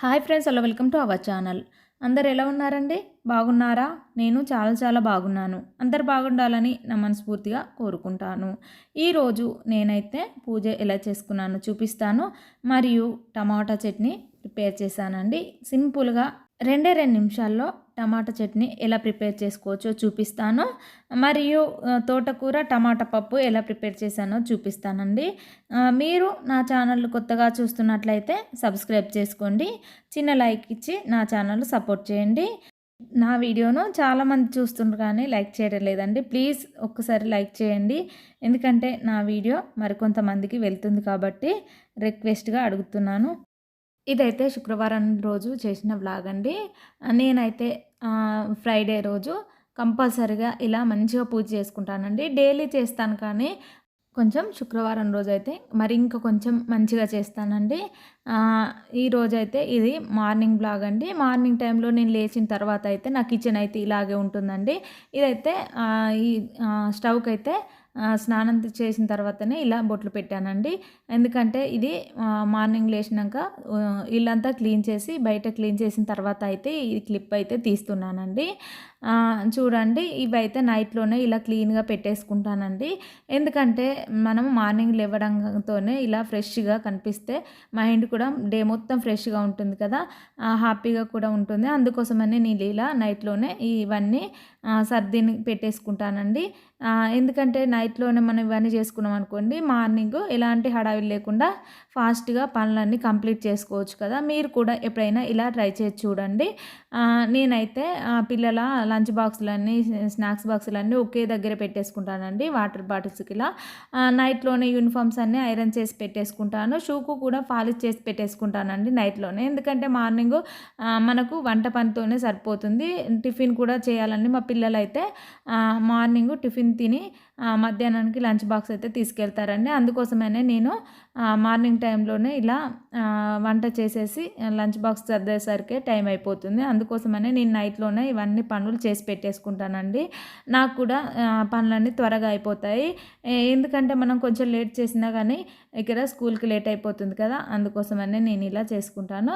Hi friends, hello, welcome to our channel. అందరు ఎలా ఉన్నారండి? బాగున్నారా? నేను చాలా చాలా బాగున్నాను. అందరు బాగుండాలని నా మనస్ఫూర్తిగా కోరుకుంటాను. ఈరోజు నేనైతే పూజ ఎలా చేసుకున్నానో చూపిస్తాను. మరియు టమాటా చట్నీ ప్రిపేర్ చేశానండి. సింపుల్గా 2 నిమిషాల్లో టమాటా చట్నీ ఎలా ప్రిపేర్ చేసుకోవచ్చో చూపిస్తాను. మరియు తోటకూర టమాటా పప్పు ఎలా ప్రిపేర్ చేశానో చూపిస్తానండి. మీరు నా ఛానల్ కొత్తగా చూస్తున్నట్లయితే సబ్స్క్రైబ్ చేసుకోండి. చిన్న లైక్ ఇచ్చి నా ఛానల్ సపోర్ట్ చేయండి. నా వీడియోను చాలామంది చూస్తుండ్రు కానీ లైక్ చేయడం లేదండి. ప్లీజ్ ఒక్కసారి లైక్ చేయండి. ఎందుకంటే నా వీడియో మరికొంతమందికి వెళ్తుంది కాబట్టి రిక్వెస్ట్గా అడుగుతున్నాను. ఇదైతే శుక్రవారం రోజు చేసిన వ్లాగ్ అండి. నేనైతే ఫ్రైడే రోజు కంపల్సరీగా ఇలా మంచిగా పూజ చేసుకుంటానండి. డైలీ చేస్తాను కానీ కొంచెం శుక్రవారం రోజైతే మరి ఇంకా కొంచెం మంచిగా చేస్తానండి. ఈరోజైతే ఇది మార్నింగ్ బ్లాగ్ అండి. మార్నింగ్ టైంలో నేను లేచిన తర్వాత అయితే నా కిచెన్ అయితే ఇలాగే ఉంటుందండి. ఇదైతే ఈ స్టవ్కి అయితే స్నానం చేసిన తర్వాతనే ఇలా బొట్లు పెట్టానండి. ఎందుకంటే ఇది మార్నింగ్ లేచినాక ఇల్లంతా క్లీన్ చేసి బయట క్లీన్ చేసిన తర్వాత అయితే ఈ క్లిప్ అయితే తీస్తున్నానండి. చూడండి, ఇవైతే నైట్లోనే ఇలా క్లీన్గా పెట్టేసుకుంటానండి. ఎందుకంటే మనం మార్నింగ్ లేవడంతోనే ఇలా ఫ్రెష్గా కనిపిస్తే మైండ్ కూడా డే మొత్తం ఫ్రెష్గా ఉంటుంది కదా, హ్యాపీగా కూడా ఉంటుంది. అందుకోసమని నేను ఇలా నైట్లోనే ఇవన్నీ సర్దిని పెట్టేసుకుంటానండి. ఎందుకంటే నైట్లోనే మనం ఇవన్నీ చేసుకున్నాం అనుకోండి, మార్నింగ్ ఎలాంటి హడావిడి లేకుండా ఫాస్ట్గా పనులన్నీ కంప్లీట్ చేసుకోవచ్చు కదా. మీరు కూడా ఎప్పుడైనా ఇలా ట్రై చేసి చూడండి. నేనైతే పిల్లల లంచ్ బాక్సులన్నీ స్నాక్స్ బాక్సులన్నీ ఒకే దగ్గర పెట్టేసుకుంటానండి. వాటర్ బాటిల్స్కి ఇలా నైట్లోనే యూనిఫామ్స్ అన్నీ ఐరన్ చేసి పెట్టేసుకుంటాను. షూకు కూడా పాలిష్ చేసి పెట్టేసుకుంటానండి నైట్లోనే. ఎందుకంటే మార్నింగ్ మనకు వంట పనితోనే సరిపోతుంది. టిఫిన్ కూడా చేయాలండి. మా పిల్లలైతే మార్నింగ్ టిఫిన్ తిని మధ్యాహ్నానికి లంచ్ బాక్స్ అయితే తీసుకెళ్తారండి. అందుకోసమనే నేను మార్నింగ్ టైంలోనే ఇలా వంట చేసేసి లంచ్ బాక్స్ సర్దేసరికి టైం అయిపోతుంది. అందుకోసమనే నేను నైట్లోనే ఇవన్నీ పనులు చేసి పెట్టేసుకుంటానండి. నాకు కూడా పనులన్నీ త్వరగా అయిపోతాయి. ఎందుకంటే మనం కొంచెం లేట్ చేసినా కానీ ఇక్కడ స్కూల్కి లేట్ అయిపోతుంది కదా, అందుకోసమనే నేను ఇలా చేసుకుంటాను.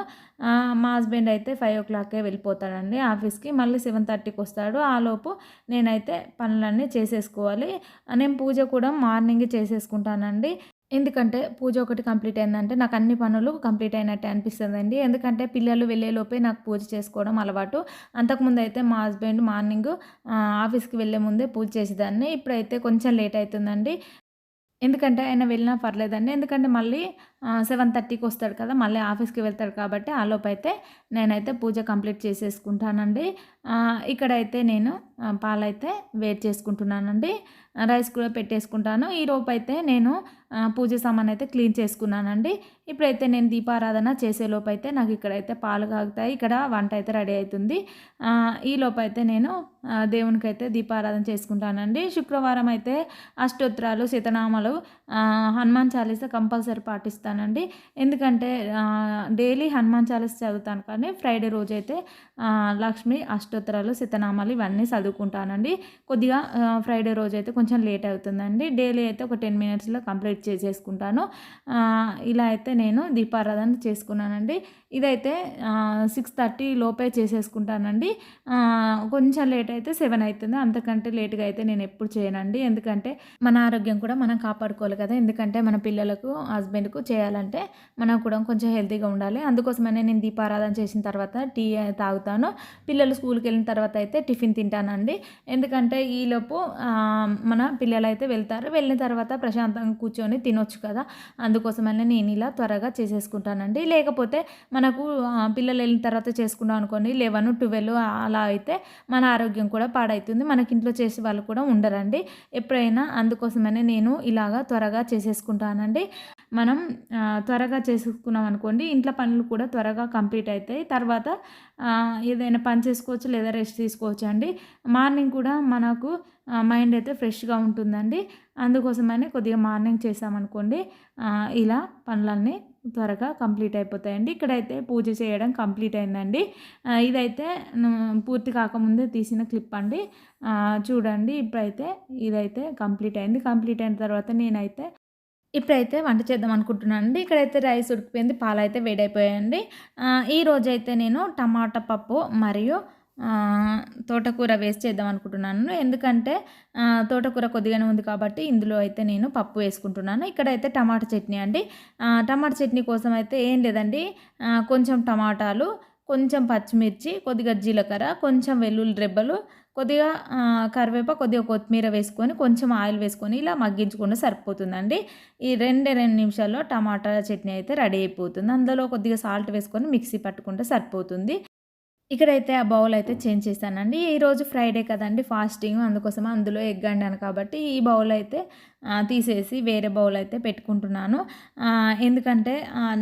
మా హస్బెండ్ అయితే 5 o'clockకే వెళ్ళిపోతాడండి ఆఫీస్కి. మళ్ళీ 7:30కి వస్తాడు. ఆలోపు నేనైతే పనులన్నీ చేసేసుకోవాలి. నేను పూజ కూడా మార్నింగ్ చేసేసుకుంటానండి. ఎందుకంటే పూజ ఒకటి కంప్లీట్ అయిందంటే నాకు అన్ని పనులు కంప్లీట్ అయినట్టే అనిపిస్తుందండి. ఎందుకంటే పిల్లలు వెళ్ళేలోపే నాకు పూజ చేసుకోవడం అలవాటు. అంతకుముందు అయితే మా హస్బెండ్ మార్నింగ్ ఆఫీస్కి వెళ్ళే ముందే పూజ చేసేదాన్ని. ఇప్పుడైతే కొంచెం లేట్ అవుతుందండి. ఎందుకంటే ఆయన వెళ్ళినా పర్లేదండి. ఎందుకంటే మళ్ళీ 7:30కి వస్తాడు కదా, మళ్ళీ ఆఫీస్కి వెళ్తాడు కాబట్టి ఆలోపైతే నేనైతే పూజ కంప్లీట్ చేసేసుకుంటానండి. ఇక్కడైతే నేను పాలైతే వేడి చేసుకుంటున్నానండి. రైస్ కూడా పెట్టేసుకుంటాను. ఈలోపు అయితే నేను పూజ సామాన్ అయితే క్లీన్ చేసుకున్నానండి. ఇప్పుడైతే నేను దీపారాధన చేసేలోపు అయితే నాకు ఇక్కడైతే పాలు కాగుతాయి. ఇక్కడ వంట అయితే రెడీ అవుతుంది. ఈలోపు అయితే నేను దేవునికైతే దీపారాధన చేసుకుంటానండి. శుక్రవారం అయితే అష్టోత్తరాలు, శతనామాలు, హనుమాన్ చాలీసా కంపల్సరీ పాటిస్తానండి. ఎందుకంటే డైలీ హనుమాన్ చాలీసా చదువుతాను కానీ ఫ్రైడే రోజైతే లక్ష్మి అష్టోత్తరాలు, శతనామాలు ఇవన్నీ చదువుకుంటానండి. కొద్దిగా ఫ్రైడే రోజైతే కొంచెం లేట్ అవుతుందండి. డైలీ అయితే ఒక 10 minutesలో కంప్లీట్ చేసేసుకుంటాను. ఇలా అయితే నేను దీపారాధన చేసుకున్నానండి. ఇదైతే 6:30 లోపే చేసేసుకుంటానండి. కొంచెం లేట్ అయితే 7 అవుతుంది. అంతకంటే లేట్గా అయితే నేను ఎప్పుడు చేయనండి. ఎందుకంటే మన ఆరోగ్యం కూడా మనం కాపాడుకోవాలి కదా. ఎందుకంటే మన పిల్లలకు, హస్బెండ్కు చేయాలంటే మనం కూడా కొంచెం హెల్తీగా ఉండాలి. అందుకోసమనే నేను దీపారాధన చేసిన తర్వాత టీ తాగుతాను. పిల్లలు స్కూల్కి వెళ్ళిన తర్వాత అయితే టిఫిన్ తింటానండి. ఎందుకంటే ఈలోపు మన పిల్లలు అయితే వెళ్తారు. వెళ్ళిన తర్వాత ప్రశాంతంగా కూర్చొని తినొచ్చు కదా, అందుకోసమనే నేను ఇలా త్వరగా చేసేసుకుంటానండి. లేకపోతే మనకు పిల్లలు వెళ్ళిన తర్వాత చేసుకున్నాం అనుకోండి 11, 12 అలా అయితే మన ఆరోగ్యం కూడా పాడవుతుంది. మనకి ఇంట్లో చేసే వాళ్ళు కూడా ఉండరండి ఎప్పుడైనా. అందుకోసమనే నేను ఇలాగా త్వరగా చేసేసుకుంటానండి. మనం త్వరగా చేసుకున్నాం అనుకోండి ఇంట్లో పనులు కూడా త్వరగా కంప్లీట్ అవుతాయి. తర్వాత ఏదైనా పని చేసుకోవచ్చు లేదా రెస్ట్ తీసుకోవచ్చు అండి. మార్నింగ్ కూడా మనకు మైండ్ అయితే ఫ్రెష్గా ఉంటుందండి. అందుకోసమని కొద్దిగా మార్నింగ్ చేసామనుకోండి ఇలా పనులన్నీ త్వరగా కంప్లీట్ అయిపోతాయండి. ఇక్కడైతే పూజ చేయడం కంప్లీట్ అయిందండి. ఇదైతే పూర్తి కాకముందే తీసిన క్లిప్ అండి. చూడండి, ఇప్పుడైతే ఇదైతే కంప్లీట్ అయింది. కంప్లీట్ అయిన తర్వాత నేనైతే ఇప్పుడైతే వంట చేద్దాం అనుకుంటున్నానండి. ఇక్కడైతే రైస్ ఉడికిపోయింది. పాలైతే వేడైపోయాయండి. ఈరోజైతే నేను టమాటా పప్పు మరియు తోటకూర వేసి చేద్దాం అనుకుంటున్నాను. ఎందుకంటే తోటకూర కొద్దిగానే ఉంది కాబట్టి ఇందులో అయితే నేను పప్పు వేసుకుంటున్నాను. ఇక్కడైతే టమాటా చట్నీ అండి. టమాటా చట్నీ కోసం అయితే ఏం లేదండి. కొంచెం టమాటాలు, కొంచెం పచ్చిమిర్చి, కొద్దిగా జీలకర్ర, కొంచెం వెల్లుల్లి రెబ్బలు, కొద్దిగా కరివేపాకు, కొద్దిగా కొత్తిమీర వేసుకొని, కొంచెం ఆయిల్ వేసుకొని ఇలా మగ్గించుకుంటే సరిపోతుందండి. ఈ 2 నిమిషాల్లో టమాటా చట్నీ అయితే రెడీ అయిపోతుంది. అందులో కొద్దిగా సాల్ట్ వేసుకొని మిక్సీ పట్టుకుంటే సరిపోతుంది. ఇక్కడైతే ఆ బౌల్ అయితే చేంజ్ చేశానండి. ఈరోజు ఫ్రైడే కదండీ ఫాస్టింగ్, అందుకోసం అందులో ఎగ్ వండాను కాబట్టి ఈ బౌల్ అయితే తీసేసి వేరే బౌల్ అయితే పెట్టుకుంటున్నాను. ఎందుకంటే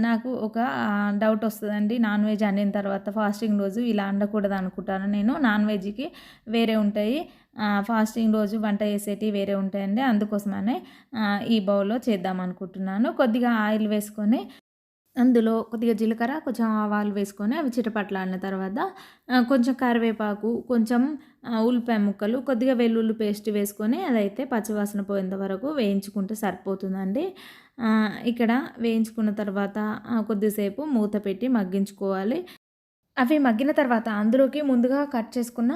నాకు ఒక డౌట్ వస్తదండి. నాన్ వెజ్ వండిన తర్వాత ఫాస్టింగ్ రోజు ఇలా వండకూడదు అనుకుంటాను నేను. నాన్ వెజ్‌కి వేరే ఉంటాయి. ఫాస్టింగ్ రోజు వంట చేసేటివి వేరే ఉంటాయండి. అందుకోసమనే ఈ బౌల్‌లో చేద్దాం అనుకుంటున్నాను. కొద్దిగా ఆయిల్ వేసుకొని అందులో కొద్దిగా జీలకర్ర, కొంచెం ఆవాలు వేసుకొని అవి చిటపట్లాడిన తర్వాత కొంచెం కరివేపాకు, కొంచెం ఉల్లిపాయ ముక్కలు, కొద్దిగా వెల్లుల్లి పేస్ట్ వేసుకొని అదైతే పచ్చివాసన పోయేంత వరకు వేయించుకుంటే సరిపోతుందండి. ఇక్కడ వేయించుకున్న తర్వాత కొద్దిసేపు మూత పెట్టి మగ్గించుకోవాలి. అవి మగ్గిన తర్వాత అందులోకి ముందుగా కట్ చేసుకున్న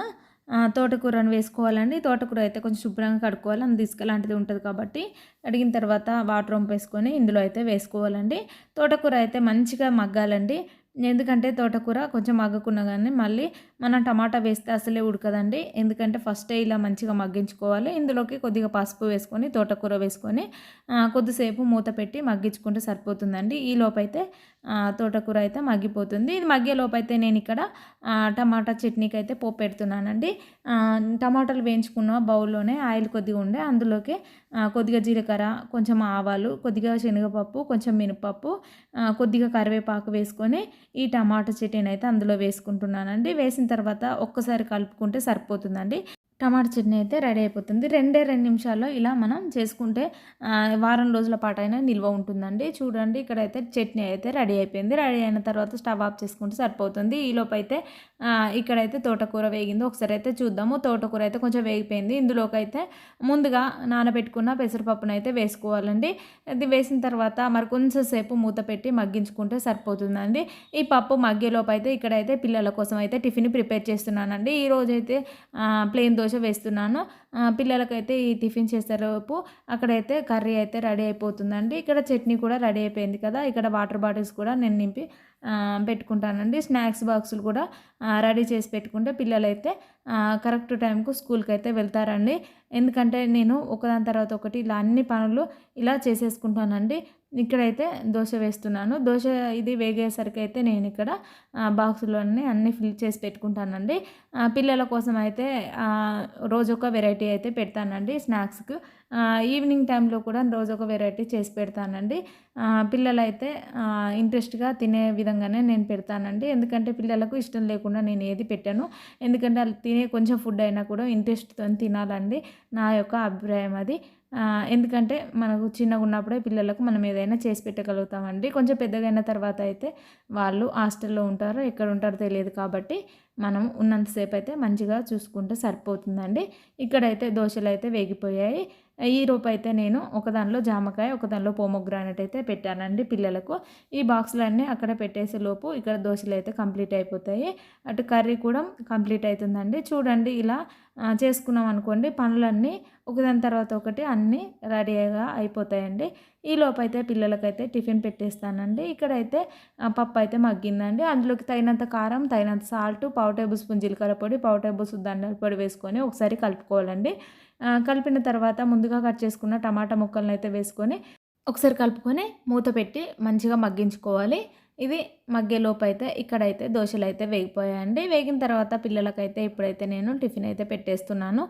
తోటకూరను వేసుకోవాలండి. తోటకూర అయితే కొంచెం శుభ్రంగా కడుక్కోవాలి. అందులో ఇసుక లాంటిది ఉంటుంది కాబట్టి కడిగిన తర్వాత వాటర్ వంపేసుకొని ఇందులో అయితే వేసుకోవాలండి. తోటకూర అయితే మంచిగా మగ్గాలండి. ఎందుకంటే తోటకూర కొంచెం మగ్గకున్నా కానీ మళ్ళీ మనం టమాటా వేస్తే అసలే ఉడకదండి. ఎందుకంటే ఫస్టే ఇలా మంచిగా మగ్గించుకోవాలి. ఇందులోకి కొద్దిగా పసుపు వేసుకొని, తోటకూర వేసుకొని కొద్దిసేపు మూత పెట్టి మగ్గించుకుంటే సరిపోతుందండి. ఈలోపైతే తోటకూర అయితే మగ్గిపోతుంది. ఇది మగ్గేలోపైతే నేను ఇక్కడ టమాటా చట్నీకి అయితే పోపు పెడుతున్నానండి. టమాటాలు వేయించుకున్న బౌల్లోనే ఆయిల్ కొద్దిగా ఉండే అందులోకి కొద్దిగా జీలకర్ర, కొంచెం ఆవాలు, కొద్దిగా శనగపప్పు, కొంచెం మినపప్పు, కొద్దిగా కరివేపాకు వేసుకొని ఈ టమాటా చట్నీని అయితే అందులో వేసుకుంటున్నానండి. వేసిన తర్వాత ఒక్కసారి కలుపుకుంటే సరిపోతుందండి. టమాటా చట్నీ అయితే రెడీ అయిపోతుంది. 2 నిమిషాల్లో ఇలా మనం చేసుకుంటే వారం రోజుల పాటైనా నిల్వ ఉంటుందండి. చూడండి ఇక్కడైతే చట్నీ అయితే రెడీ అయిపోయింది. రెడీ అయిన తర్వాత స్టవ్ ఆఫ్ చేసుకుంటే సరిపోతుంది. ఈలోపైతే ఇక్కడైతే తోటకూర వేగింది. ఒకసారి అయితే చూద్దాము. తోటకూర అయితే కొంచెం వేగిపోయింది. ఇందులోకి అయితే ముందుగా నానబెట్టుకున్న పెసరపప్పును అయితే వేసుకోవాలండి. అది వేసిన తర్వాత మరి కొంచెం సేపు మూత పెట్టి మగ్గించుకుంటే సరిపోతుందండి. ఈ పప్పు మగ్గేలోపు అయితే ఇక్కడైతే పిల్లల కోసం అయితే టిఫిన్ ప్రిపేర్ చేస్తున్నానండి. ఈరోజైతే ప్లెయిన్ దోశ వేస్తున్నాను. పిల్లలకైతే ఈ టిఫిన్ చేసేలోపు అక్కడైతే కర్రీ అయితే రెడీ అయిపోతుందండి. ఇక్కడ చట్నీ కూడా రెడీ అయిపోయింది కదా. ఇక్కడ వాటర్ బాటిల్స్ కూడా నేను నింపి పెట్టుకుంటానండి. స్నాక్స్ బాక్సులు కూడా రెడీ చేసి పెట్టుకుంటే పిల్లలైతే కరెక్ట్ టైంకు స్కూల్కి అయితే వెళ్తారండి. ఎందుకంటే నేను ఒకదాని తర్వాత ఒకటి ఇలా అన్ని పనులు ఇలా చేసేసుకుంటానండి. ఇక్కడైతే దోశ వేస్తున్నాను. దోశ ఇది వేగేసరికి అయితే నేను ఇక్కడ బాక్సులన్నీ అన్నీ ఫిల్ చేసి పెట్టుకుంటానండి. పిల్లల కోసం అయితే రోజొక వెరైటీ అయితే పెడతానండి స్నాక్స్‌కు. ఈవినింగ్ టైంలో కూడా రోజొక వెరైటీ చేసి పెడతానండి. పిల్లలైతే ఇంట్రెస్ట్‌గా తినే విధంగానే నేను పెడతానండి. ఎందుకంటే పిల్లలకు ఇష్టం లేకుండా నేను ఏది పెట్టను. ఎందుకంటే వాళ్ళు తినే కొంచెం ఫుడ్ అయినా కూడా ఇంట్రెస్ట్‌తోని తినాలండి. నా యొక్క అభిప్రాయం అది. ఎందుకంటే మనకు చిన్నగా ఉన్నప్పుడే పిల్లలకు మనం ఏదైనా చేసి పెట్టగలుగుతామండి. కొంచెం పెద్దగైన తర్వాత అయితే వాళ్ళు హాస్టల్‌లో ఉంటారో ఎక్కడ ఉంటారో తెలియదు కాబట్టి మనం ఉన్నంతసేపు అయితే మంచిగా చూసుకుంటే సరిపోతుందండి. ఇక్కడైతే దోశలు అయితే వేగిపోయాయి. ఈలోపు అయితే నేను ఒక దానిలో జామకాయ, ఒక దానిలో పోమోగ్రానైట్ అయితే పెట్టానండి పిల్లలకు. ఈ బాక్సులన్నీ అక్కడ పెట్టేసేలోపు ఇక్కడ దోశలు అయితే కంప్లీట్ అయిపోతాయి. అటు కర్రీ కూడా కంప్లీట్ అవుతుందండి. చూడండి ఇలా చేసుకున్నాం అనుకోండి పనులన్నీ ఒకదాని తర్వాత ఒకటి అన్నీ రెడీగా అయిపోతాయండి. ఈలోపు అయితే పిల్లలకైతే టిఫిన్ పెట్టేస్తానండి. ఇక్కడైతే పప్పు అయితే మగ్గిందండి. అందులోకి తగినంత కారం, తగినంత సాల్ట్, పావు టేబుల్ స్పూన్ జీలకర్ర పొడి, పావు టేబుల్ స్పూన్ ధనియాల పొడి వేసుకొని ఒకసారి కలుపుకోవాలండి. కలిపిన తర్వాత ముందుగా కట్ చేసుకున్న టమాటా ముక్కలను అయితే వేసుకొని ఒకసారి కలుపుకొని మూత పెట్టి మంచిగా మగ్గించుకోవాలి. ఇది మగ్గేలోపు అయితే ఇక్కడైతే దోశలు అయితే వేగిపోయాయండి. వేగిన తర్వాత పిల్లలకైతే ఇప్పుడైతే నేను టిఫిన్ అయితే పెట్టేస్తున్నాను.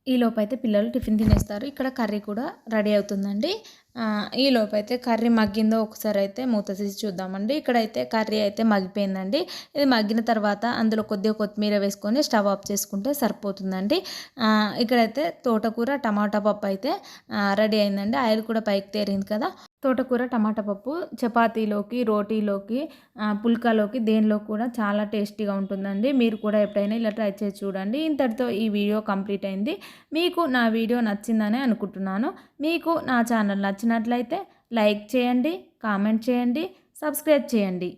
ఈలోపైతే పిల్లలు టిఫిన్ తినేస్తారు. ఇక్కడ కర్రీ కూడా రెడీ అవుతుందండి. ఈలోపైతే కర్రీ మగ్గిందో ఒకసారి అయితే మూత తీసి చూద్దామండి. ఇక్కడైతే కర్రీ అయితే మగ్గిపోయిందండి. ఇది మగ్గిన తర్వాత అందులో కొద్దిగా కొత్తిమీర వేసుకొని స్టవ్ ఆఫ్ చేసుకుంటే సరిపోతుందండి. ఇక్కడైతే తోటకూర టమాటా పప్పు అయితే రెడీ అయిందండి. ఆయిల్ కూడా పైకి తేరింది కదా. తోటకూర టమాటా పప్పు చపాతీలోకి, రోటీలోకి, పుల్కాలోకి దేనిలో కూడా చాలా టేస్టీగా ఉంటుందండి. మీరు కూడా ఎప్పుడైనా ఇలా ట్రై చేసి చూడండి. ఇంతటితో ఈ వీడియో కంప్లీట్ అయింది. మీకు నా వీడియో నచ్చిందని అనుకుంటున్నాను. మీకు నా ఛానల్ నచ్చినట్లయితే లైక్ చేయండి, కామెంట్ చేయండి, సబ్స్క్రైబ్ చేయండి.